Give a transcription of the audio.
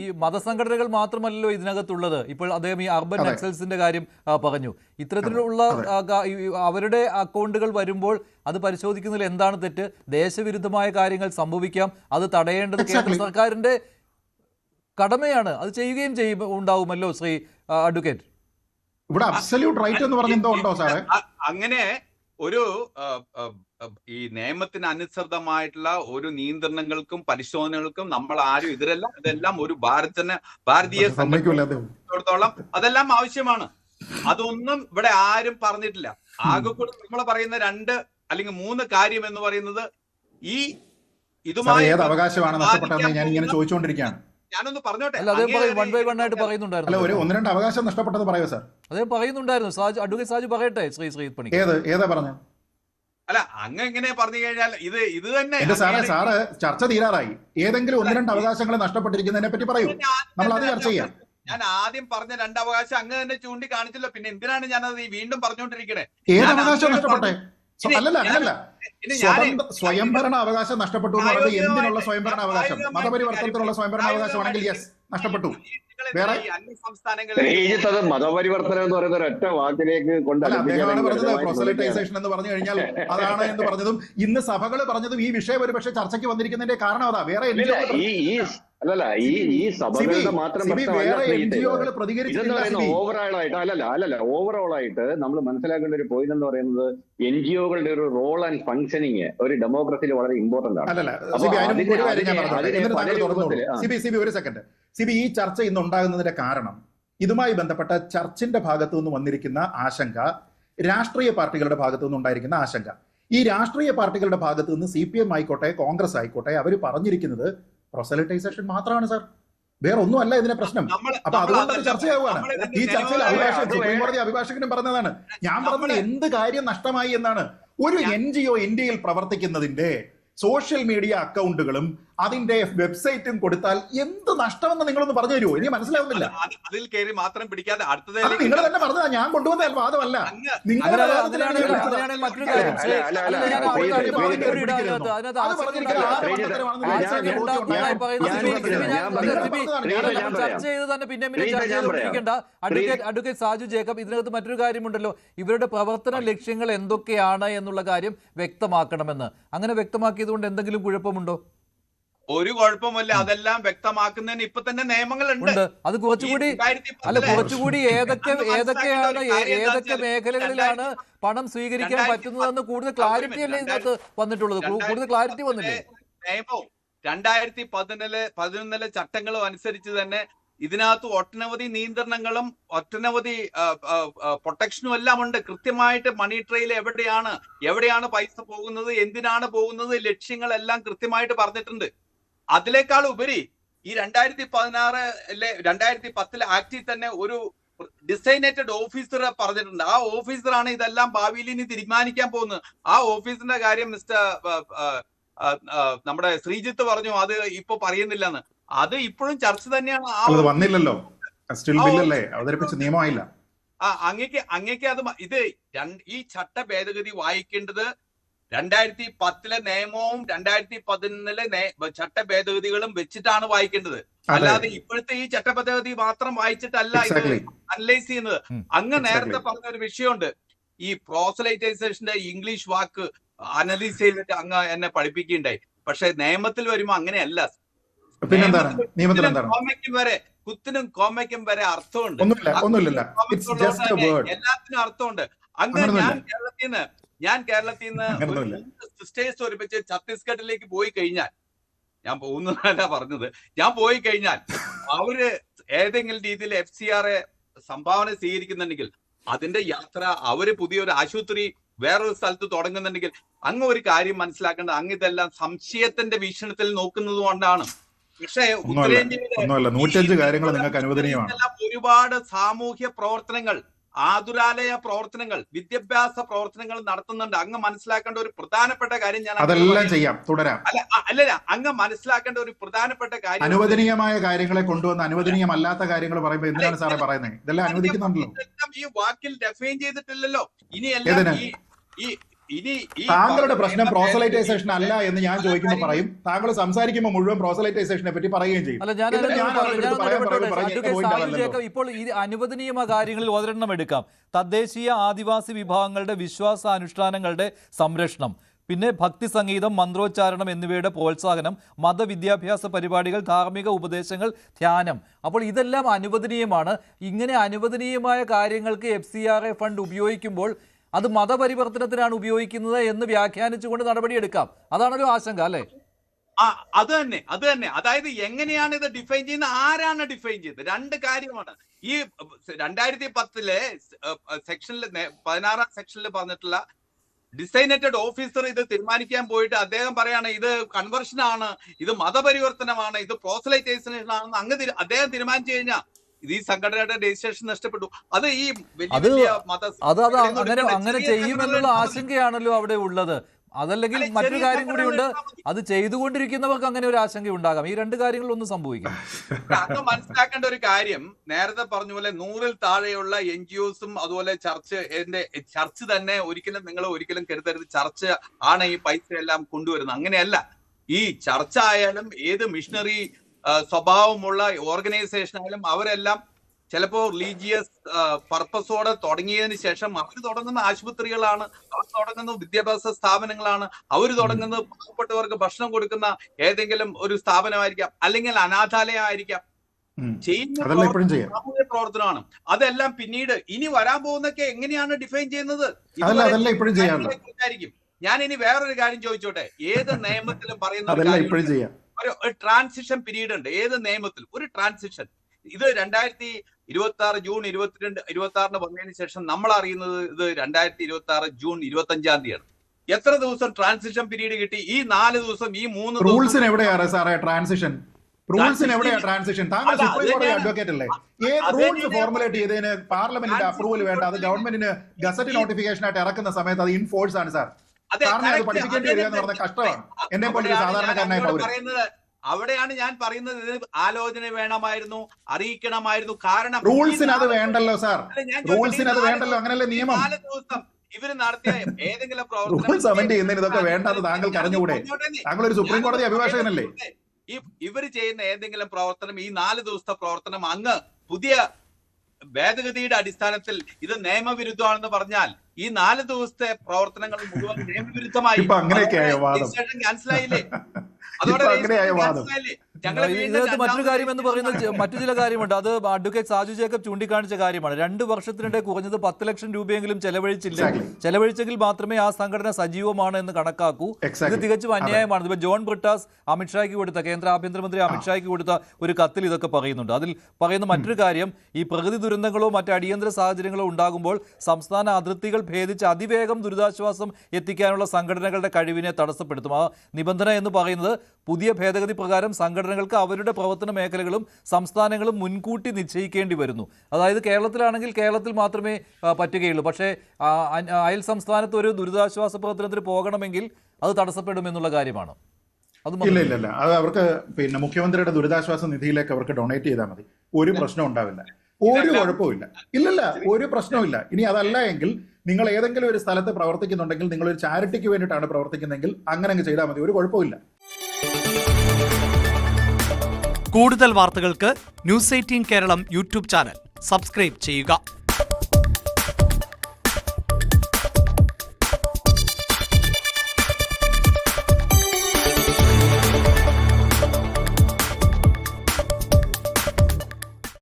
ഈ മതസംഘടനകൾ മാത്രമല്ലല്ലോ ഇതിനകത്തുള്ളത്. ഇപ്പോൾ അദ്ദേഹം ഈ അർബൻ നക്സൽസിന്റെ കാര്യം പറഞ്ഞു. ഇത്തരത്തിലുള്ള അവരുടെ അക്കൗണ്ടുകൾ വരുമ്പോൾ അത് പരിശോധിക്കുന്നതിൽ എന്താണ് തെറ്റ്? ദേശവിരുദ്ധമായ കാര്യങ്ങൾ സംഭവിക്കാം, അത് തടയേണ്ടത് കേന്ദ്ര സർക്കാരിന്റെ കടമയാണ്. അത് ചെയ്യുകയും ഉണ്ടാവുമല്ലോ ശ്രീ അഡ്വക്കേറ്റ്. ഇവിടെ അബ്സല്യൂട്ട് റൈറ്റ് എന്ന് പറഞ്ഞെന്തോ ഉണ്ടോ സാറേ? അങ്ങനെ ഒരു ഈ നിയമത്തിന് അനുസൃതമായിട്ടുള്ള ഒരു നിയന്ത്രണങ്ങൾക്കും പരിശോധനകൾക്കും നമ്മൾ ആരും ഇതെല്ലാം ഒരു ഭാരതീയ സംബന്ധിച്ചിടത്തോളം അതെല്ലാം ആവശ്യമാണ്. അതൊന്നും ഇവിടെ ആരും പറഞ്ഞിട്ടില്ല. ആകെ കൂടി നമ്മൾ പറയുന്ന 2 അല്ലെങ്കിൽ 3 കാര്യം എന്ന് പറയുന്നത് ഈ ഇതുമായി അവകാശമാണ് നഷ്ടപ്പെട്ടതെന്ന് ഞാൻ ഇങ്ങനെ ചോദിച്ചുകൊണ്ടിരിക്കുകയാണ്. ഞാനൊന്ന് പറഞ്ഞോട്ടെ. അല്ല, ഒരു 1-2 അവകാശം നഷ്ടപ്പെട്ടത് പറയോ സാർ? അദ്ദേഹം പറയുന്നുണ്ടായിരുന്നു. അഡ്വക്കേറ്റ് സാജു പറയട്ടെ. ശ്രീ പണി ഏതാ പറഞ്ഞു? അല്ല, അങ്ങ് എങ്ങനെ പറഞ്ഞു കഴിഞ്ഞാൽ ഇത് തന്നെ സാറ് ചർച്ച തീരാറായി. ഏതെങ്കിലും 1-2 അവകാശങ്ങൾ നഷ്ടപ്പെട്ടിരിക്കുന്നതിനെ പറ്റി പറയൂ, നമ്മൾ അത് ചർച്ച ചെയ്യാം. ഞാൻ ആദ്യം പറഞ്ഞ 2 അവകാശം അങ്ങ് തന്നെ ചൂണ്ടിക്കാണിച്ചല്ലോ. പിന്നെ എന്തിനാണ് ഞാനത് വീണ്ടും പറഞ്ഞുകൊണ്ടിരിക്കണേ? ഏത് അവകാശം നഷ്ടപ്പെട്ടെ? അല്ലല്ല, സ്വയംഭരണ അവകാശം നഷ്ടപ്പെട്ടു എന്ന് പറയുന്നത് എന്തിനുള്ള സ്വയംഭരണ അവകാശം? മതപരിവർത്തനത്തിനുള്ള സ്വയംഭരണ അവകാശമാണെങ്കിൽ യെസ്, നഷ്ടപ്പെട്ടു. വേറെ മതപരിവർത്തനം എന്ന് പറയുന്ന ഒരൊറ്റ വാക്കിലേക്ക് അദ്ദേഹമാണ് പറഞ്ഞത് പ്രോസെലിറ്റൈസേഷൻ എന്ന് പറഞ്ഞു കഴിഞ്ഞാൽ അതാണ് എന്ന് പറഞ്ഞതും ഇന്ന് സഭകൾ പറഞ്ഞതും ഈ വിഷയം ഒരു പക്ഷേ ചർച്ചയ്ക്ക് വന്നിരിക്കുന്നതിന്റെ കാരണം അതാ. വേറെ അല്ലല്ല, ഈ സഭകളുടെ മാത്രം ഓവറോൾ ആയിട്ട് നമ്മൾ മനസ്സിലാക്കേണ്ട ഒരു പോയിന്റ് എന്ന് പറയുന്നത് NGOകളുടെ ഒരു റോൾ ആൻഡ് ഫംഗ്ഷനിങ് ഒരു ഡെമോക്രസിയിൽ വളരെ ഇമ്പോർട്ടന്റ് ആണ്. ഒരു സെക്കൻഡ് സിബി, ഈ ചർച്ച ഇന്ന് ഉണ്ടാകുന്നതിന്റെ കാരണം ഇതുമായി ബന്ധപ്പെട്ട ചർച്ചിന്റെ ഭാഗത്തു നിന്ന് വന്നിരിക്കുന്ന ആശങ്ക, രാഷ്ട്രീയ പാർട്ടികളുടെ ഭാഗത്തു നിന്ന് ഉണ്ടായിരിക്കുന്ന ആശങ്ക. ഈ രാഷ്ട്രീയ പാർട്ടികളുടെ ഭാഗത്തു നിന്ന് CPM ആയിക്കോട്ടെ, കോൺഗ്രസ് ആയിക്കോട്ടെ, അവർ പറഞ്ഞിരിക്കുന്നത് പ്രോസെലിറ്റൈസേഷൻ മാത്രമാണ് സാർ, വേറെ ഒന്നും അല്ല ഇതിന്റെ പ്രശ്നം. അപ്പൊ അതുകൊണ്ട് ചർച്ചയാവുകയാണ്. ഈ ചർച്ചയിൽ സുപ്രീം കോടതി അഭിഭാഷകനും പറഞ്ഞതാണ്. ഞാൻ പറഞ്ഞത് എന്ത് കാര്യം നഷ്ടമായി എന്നാണ്. ഒരു NGO ഇന്ത്യയിൽ പ്രവർത്തിക്കുന്നതിന്റെ സോഷ്യൽ മീഡിയ അക്കൗണ്ടുകളും അതിന്റെ വെബ്സൈറ്റും കൊടുത്താൽ എന്ത് നഷ്ടമെന്ന് നിങ്ങളൊന്ന് പറഞ്ഞു തരുമോ? എനിക്ക് മനസ്സിലാവുന്നില്ല. അതിൽ കയറി മാത്രം പിടിക്കാതെ നിങ്ങൾ തന്നെ പറഞ്ഞതാ, ഞാൻ കൊണ്ടുവന്ന വാദമല്ല. അഡ്വക്കേറ്റ് സാജു ജേക്കബ്, ഇതിനകത്ത് മറ്റൊരു കാര്യമുണ്ടല്ലോ, ഇവരുടെ പ്രവർത്തന ലക്ഷ്യങ്ങൾ എന്തൊക്കെയാണ് എന്നുള്ള കാര്യം വ്യക്തമാക്കണമെന്ന്. അങ്ങനെ വ്യക്തമാക്കിയത് കൊണ്ട് എന്തെങ്കിലും കുഴപ്പമുണ്ടോ? ഒരു കുഴപ്പമില്ല. അതെല്ലാം വ്യക്തമാക്കുന്നതിന് ഇപ്പൊ തന്നെ നിയമങ്ങളുണ്ട്. അത് കുറച്ചുകൂടി ഏതൊക്കെ മേഖലകളിലാണ് പണം സ്വീകരിക്കാൻ പറ്റുന്നതെന്ന് കൂടുതൽ ക്ലാരിറ്റി അല്ലേ ഇതിനകത്ത് വന്നിട്ടുള്ളത്? കൂടുതൽ ക്ലാരിറ്റി വന്നില്ലേ? നിയമവും 2011 ചട്ടങ്ങളും അനുസരിച്ച് തന്നെ ഇതിനകത്ത് ഒട്ടനവധി നിയന്ത്രണങ്ങളും ഒട്ടനവധി പ്രൊട്ടക്ഷനും എല്ലാം ഉണ്ട്. കൃത്യമായിട്ട് മണി ട്രെയിൽ എവിടെയാണ് പൈസ പോകുന്നത്, എന്തിനാണ് പോകുന്നത്, ലക്ഷ്യങ്ങളെല്ലാം കൃത്യമായിട്ട് പറഞ്ഞിട്ടുണ്ട്. അതിനേക്കാൾ ഉപരി ഈ 2010 ആക്ടിൽ തന്നെ ഒരു ഡിസൈനേറ്റഡ് ഓഫീസറെ പറഞ്ഞിട്ടുണ്ട്. ആ ഓഫീസറാണ് ഇതെല്ലാം ഭാവിയിൽ ഇനി തീരുമാനിക്കാൻ പോകുന്നത്. ആ ഓഫീസറിന്റെ കാര്യം നമ്മുടെ ശ്രീജിത്ത് പറഞ്ഞു, അത് ഇപ്പൊ പറയുന്നില്ലെന്ന്. അത് ഇപ്പോഴും ചർച്ച തന്നെയാണ്. വന്നില്ലല്ലോ, അവതരിപ്പിച്ച നിയമമായില്ല. അങ്ങേക്ക് അത് ഈ ചട്ട ഭേദഗതി വായിക്കേണ്ടത് 2010 നിയമവും 2011 ചട്ട ഭേദഗതികളും വെച്ചിട്ടാണ് വായിക്കേണ്ടത്. അല്ലാതെ ഇപ്പോഴത്തെ ഈ ചട്ട ഭേദഗതി മാത്രം വായിച്ചിട്ടല്ല ഇത് അനലൈസ് ചെയ്യുന്നത്. അങ്ങ് നേരത്തെ പറഞ്ഞ ഒരു വിഷയമുണ്ട്, ഈ പ്രോസലൈറ്റൈസേഷന്റെ ഇംഗ്ലീഷ് വാക്ക് അനലൈസ് ചെയ്തിട്ട് അങ്ങ് എന്നെ പഠിപ്പിക്കുകയുണ്ടായി. പക്ഷെ നിയമത്തിൽ വരുമ്പോ അങ്ങനെയല്ല. കുത്തിനും കോമയ്ക്കും വരെ അർത്ഥമുണ്ട്, എല്ലാത്തിനും അർത്ഥമുണ്ട്. അങ്ങ് ഞാൻ കേരളത്തിൽ നിന്ന് സിസ്റ്റേഴ്സ് ഒരുമിച്ച് ഛത്തീസ്ഗഡിലേക്ക് പോയി കഴിഞ്ഞാൽ, ഞാൻ പോകുന്നതല്ല പറഞ്ഞത്, ഞാൻ പോയി കഴിഞ്ഞാൽ അവര് ഏതെങ്കിലും രീതിയിൽ FCR സംഭാവന സ്വീകരിക്കുന്നുണ്ടെങ്കിൽ അതിന്റെ യാത്ര, അവര് പുതിയൊരു ആശുപത്രി വേറൊരു സ്ഥലത്ത് തുടങ്ങുന്നുണ്ടെങ്കിൽ അങ്ങ് ഒരു കാര്യം മനസ്സിലാക്കേണ്ടത്, അങ്ങ് ഇതെല്ലാം സംശയത്തിന്റെ വീക്ഷണത്തിൽ നോക്കുന്നത് കൊണ്ടാണ്. പക്ഷേ ഒരുപാട് സാമൂഹ്യ പ്രവർത്തനങ്ങൾ, ആതുരാലയ പ്രവർത്തനങ്ങൾ, വിദ്യാഭ്യാസ പ്രവർത്തനങ്ങൾ നടത്തുന്നുണ്ട്. അങ്ങ് മനസ്സിലാക്കേണ്ട ഒരു പ്രധാനപ്പെട്ട കാര്യം അല്ല അങ്ങ് മനസ്സിലാക്കേണ്ട ഒരു പ്രധാനപ്പെട്ട കാര്യം, അനുവദനീയമായ കാര്യങ്ങളെ കൊണ്ടുവന്ന് അനുവദനീയമല്ലാത്ത കാര്യങ്ങൾ പറയുമ്പോൾ എന്തിനാണ് സാറേ പറയുന്നത്? ഇതെല്ലാം അനുവദിക്കുന്നുണ്ടല്ലോ. ഈ വാക്കിൽ ഡെഫൈൻ ചെയ്തിട്ടില്ലല്ലോ. ഇനിയെല്ലാം ഈ ഇനി ഈ താങ്കളുടെ പ്രശ്നം പ്രോസലൈറ്റൈസേഷൻ അല്ല എന്ന് ഞാൻ ചോദിക്കുമ്പോൾ പറയും, താങ്കൾ സംസാരിക്കുമ്പോൾ മുഴുവൻ പ്രോസലൈറ്റൈസേഷനെ പറ്റി പറയുകയും ചെയ്യും. അല്ല, ഇപ്പോൾ ഈ അനുവദനീയമായ കാര്യങ്ങളിൽ ഒരെണ്ണം എടുക്കാം. തദ്ദേശീയ ആദിവാസി വിഭാഗങ്ങളുടെ വിശ്വാസാനുഷ്ഠാനങ്ങളുടെ സംരക്ഷണം, പിന്നെ ഭക്തി സംഗീതം, മന്ത്രോച്ചാരണം എന്നിവയുടെ പ്രോത്സാഹനം, മതവിദ്യാഭ്യാസ പരിപാടികൾ, ധാർമ്മിക ഉപദേശങ്ങൾ, ധ്യാനം. അപ്പോൾ ഇതെല്ലാം അനുവദനീയമാണ്. ഇങ്ങനെ അനുവദനീയമായ കാര്യങ്ങൾക്ക് FCRA ഫണ്ട് ഉപയോഗിക്കുമ്പോൾ അത് മതപരിവർത്തനത്തിനാണ് ഉപയോഗിക്കുന്നത് എന്ന് വ്യാഖ്യാനിച്ചുകൊണ്ട് നടപടിയെടുക്കാം. അതാണല്ലോ ആശങ്ക, അല്ലേ? അത് തന്നെ. അതായത് എങ്ങനെയാണ് ഇത് ഡിഫൈൻ ചെയ്യുന്നത്, ആരാണ് ഡിഫൈൻ ചെയ്തത്? രണ്ട് കാര്യമാണ്. ഈ 2010 സെക്ഷനിൽ 16 സെക്ഷനിൽ പറഞ്ഞിട്ടുള്ള ഡിസൈനേറ്റഡ് ഓഫീസർ ഇത് തീരുമാനിക്കാൻ പോയിട്ട് അദ്ദേഹം പറയാണ് ഇത് കൺവെർഷൻ ആണ്, ഇത് മതപരിവർത്തനമാണ്, ഇത് പ്രോസലൈറ്റൈസേഷൻ ആണെന്ന് അദ്ദേഹം തീരുമാനിച്ചു കഴിഞ്ഞാൽ ഈ സംഘടനയുടെ രജിസ്ട്രേഷൻ നഷ്ടപ്പെട്ടു. അത് ഈ അങ്ങനെ ചെയ്യുമെന്നുള്ള ആശങ്കയാണല്ലോ അവിടെ ഉള്ളത്. അതല്ലെങ്കിൽ മറ്റൊരു കാര്യം കൂടിയുണ്ട്, അത് ചെയ്തുകൊണ്ടിരിക്കുന്നവർക്ക് അങ്ങനെ ഒരു ആശങ്ക ഉണ്ടാകാം. ഈ രണ്ട് കാര്യങ്ങളൊന്നും സംഭവിക്കും. അത് മനസ്സിലാക്കേണ്ട ഒരു കാര്യം, നേരത്തെ പറഞ്ഞ പോലെ 100-ൽ താഴെയുള്ള NGOസും അതുപോലെ ചർച്ച് തന്നെ ഒരിക്കലും കരുതരുത് ചർച്ച് ആണ് ഈ പൈസ എല്ലാം കൊണ്ടുവരുന്നത്. അങ്ങനെയല്ല. ഈ ചർച്ച ആയാലും ഏത് മിഷണറി സ്വഭാവമുള്ള ഓർഗനൈസേഷൻ ആയാലും അവരെല്ലാം ചിലപ്പോ റിലീജിയസ് പർപ്പസോടെ തുടങ്ങിയതിന് ശേഷം അവർ തുടങ്ങുന്ന ആശുപത്രികളാണ്, അവർ തുടങ്ങുന്ന വിദ്യാഭ്യാസ സ്ഥാപനങ്ങളാണ്, അവർ തുടങ്ങുന്നത് പാവപ്പെട്ടവർക്ക് ഭക്ഷണം കൊടുക്കുന്ന ഏതെങ്കിലും ഒരു സ്ഥാപനമായിരിക്കാം, അല്ലെങ്കിൽ അനാഥാലയം ആയിരിക്കാം. ചെയ്യുന്ന സാമൂഹ്യ പ്രവർത്തനമാണ്. അതെല്ലാം പിന്നീട് ഇനി വരാൻ പോകുന്നൊക്കെ എങ്ങനെയാണ് ഡിഫൈൻ ചെയ്യുന്നത് ആയിരിക്കും. ഞാൻ ഇനി വേറൊരു കാര്യം ചോദിച്ചോട്ടെ. ഏത് നിയമത്തിലും പറയുന്ന ഒരു ട്രാൻസിഷൻ പീരീഡ് ഉണ്ട്. ഏത് നിയമത്തിലും ഒരു ട്രാൻസിഷൻ. ഇത് 2026 ജൂൺ 26 വന്നതിന് ശേഷം നമ്മൾ അറിയുന്നത് ഇത് 2026 ജൂൺ 25 തീയതിയാണ്. എത്ര ദിവസം ട്രാൻസിഷൻ പീരീഡ് കിട്ടി? ഈ 4 ദിവസം, ഈ 3 റൂൾസിന് എവിടെയാണ് സാറേ ട്രാൻസിഷൻ? റൂൾസിന് എവിടെയാ ട്രാൻസിഷൻ? താങ്കൾ സുപ്രീം കോടതി അഡ്വക്കേറ്റ് അല്ലേ? ഏത് റൂൾസ് ഫോർമുലേറ്റ് ചെയ്തതിന് പാർലമെന്റിന്റെ അപ്രൂവൽ വേണ്ട? അത് ഗവൺമെന്റിന് ഗസറ്റ് നോട്ടിഫിക്കേഷൻ ആയിട്ട് ഇറക്കുന്ന സമയത്ത് അത് ഇൻഫോഴ്സ് ആണ് സാർ. സാറിനെ അത് പഠിപ്പിക്കേണ്ടി വരിക എന്ന് പറഞ്ഞ കഷ്ടമാണ് എന്നെ പോലെ ഒരു സാധാരണക്കാരനായ പൗരൻ. അവിടെയാണ് ഞാൻ പറയുന്നത്, ഇതിന് ആലോചന വേണമായിരുന്നു, അറിയിക്കണമായിരുന്നു. കാരണം റൂൾസിന് അത് വേണ്ടല്ലോ സാർ, റൂൾസിന് അത് വേണ്ടല്ലോ, അങ്ങനല്ലേ നിയമം. 4 ദിവസം ഇവര് നടത്തിയ ഏതെങ്കിലും റൂൾസ് അമെന്റ് ചെയ്യുന്നതിന് ഇതൊക്കെ വേണ്ടത് താങ്കൾക്ക് അറിഞ്ഞുകൂടെ? താങ്കൾ ഒരു സുപ്രീം കോടതി അഭിഭാഷകനല്ലേ? ഇവർ ചെയ്യുന്ന ഏതെങ്കിലും പ്രവർത്തനം, ഈ 4 ദിവസത്തെ പ്രവർത്തനം അങ്ങ് പുതിയ ഭേദഗതിയുടെ അടിസ്ഥാനത്തിൽ ഇത് നിയമവിരുദ്ധമാണെന്ന് പറഞ്ഞാൽ ഈ 4 ദിവസത്തെ പ്രവർത്തനങ്ങൾ മുഴുവൻ നിയമവിരുദ്ധമായി ക്യാൻസലായില്ലേ? ഇതിനകത്ത് മറ്റൊരു കാര്യം എന്ന് പറയുന്നത് മറ്റു ചില കാര്യമുണ്ട്. അത് അഡ്വക്കേറ്റ് സാജു ജേക്കബ് ചൂണ്ടിക്കാണിച്ച കാര്യമാണ്. 2 വർഷത്തിനിടെ കുറഞ്ഞത് 10 ലക്ഷം രൂപയെങ്കിലും ചെലവഴിച്ചെങ്കിൽ മാത്രമേ ആ സംഘടന സജീവമാണ് എന്ന് കണക്കാക്കൂ. ഇത് തികച്ചും അന്യായമാണ്. ഇപ്പൊ ജോൺ ബ്രിട്ടാസ് അമിത്ഷായ്ക്ക് കൊടുത്ത, കേന്ദ്ര ആഭ്യന്തരമന്ത്രി അമിത്ഷായ്ക്ക് കൊടുത്ത ഒരു കത്തിൽ ഇതൊക്കെ പറയുന്നുണ്ട്. അതിൽ പറയുന്ന മറ്റൊരു കാര്യം, ഈ പ്രകൃതി ദുരന്തങ്ങളോ മറ്റ് അടിയന്തര സാഹചര്യങ്ങളോ ഉണ്ടാകുമ്പോൾ സംസ്ഥാന അതിർത്തികൾ ഭേദിച്ച് അതിവേഗം ദുരിതാശ്വാസം എത്തിക്കാനുള്ള സംഘടനകളുടെ കഴിവിനെ തടസ്സപ്പെടുത്തും. ആ നിബന്ധന എന്ന് പറയുന്നത് പുതിയ ഭേദഗതി പ്രകാരം സംഘടനകൾക്ക് അവരുടെ പ്രവർത്തന മേഖലകളും സംസ്ഥാനങ്ങളും മുൻകൂട്ടി നിശ്ചയിക്കേണ്ടി വരുന്നു. അതായത് കേരളത്തിലാണെങ്കിൽ കേരളത്തിൽ മാത്രമേ പറ്റുകയുള്ളൂ. പക്ഷേ അയൽ സംസ്ഥാനത്ത് ഒരു ദുരിതാശ്വാസ പ്രവർത്തനത്തിന് പോകണമെങ്കിൽ അത് തടസ്സപ്പെടുമെന്നുള്ള കാര്യമാണ്. ഇല്ല, അത് അവർക്ക് മുഖ്യമന്ത്രിയുടെ ദുരിതാശ്വാസ നിധിയിലേക്ക് അവർക്ക് ഡൊണേറ്റ് ചെയ്താൽ മതി. ഒരു പ്രശ്നം ഉണ്ടാവില്ല, ഒരു കുഴപ്പമില്ല. ഇല്ലല്ല, ഒരു പ്രശ്നമില്ല. ഇനി അതല്ല എങ്കിൽ നിങ്ങൾ ഏതെങ്കിലും ഒരു സ്ഥലത്ത് പ്രവർത്തിക്കുന്നുണ്ടെങ്കിൽ, നിങ്ങൾ ഒരു ചാരിറ്റിക്ക് വേണ്ടിയിട്ടാണ് പ്രവർത്തിക്കുന്നതെങ്കിൽ അങ്ങനെ ചെയ്താൽ മതി, ഒരു കുഴപ്പമില്ല. കൂടുതൽ വാർത്തകൾക്ക് News 18 Keralam YouTube channel subscribe ചെയ്യുക.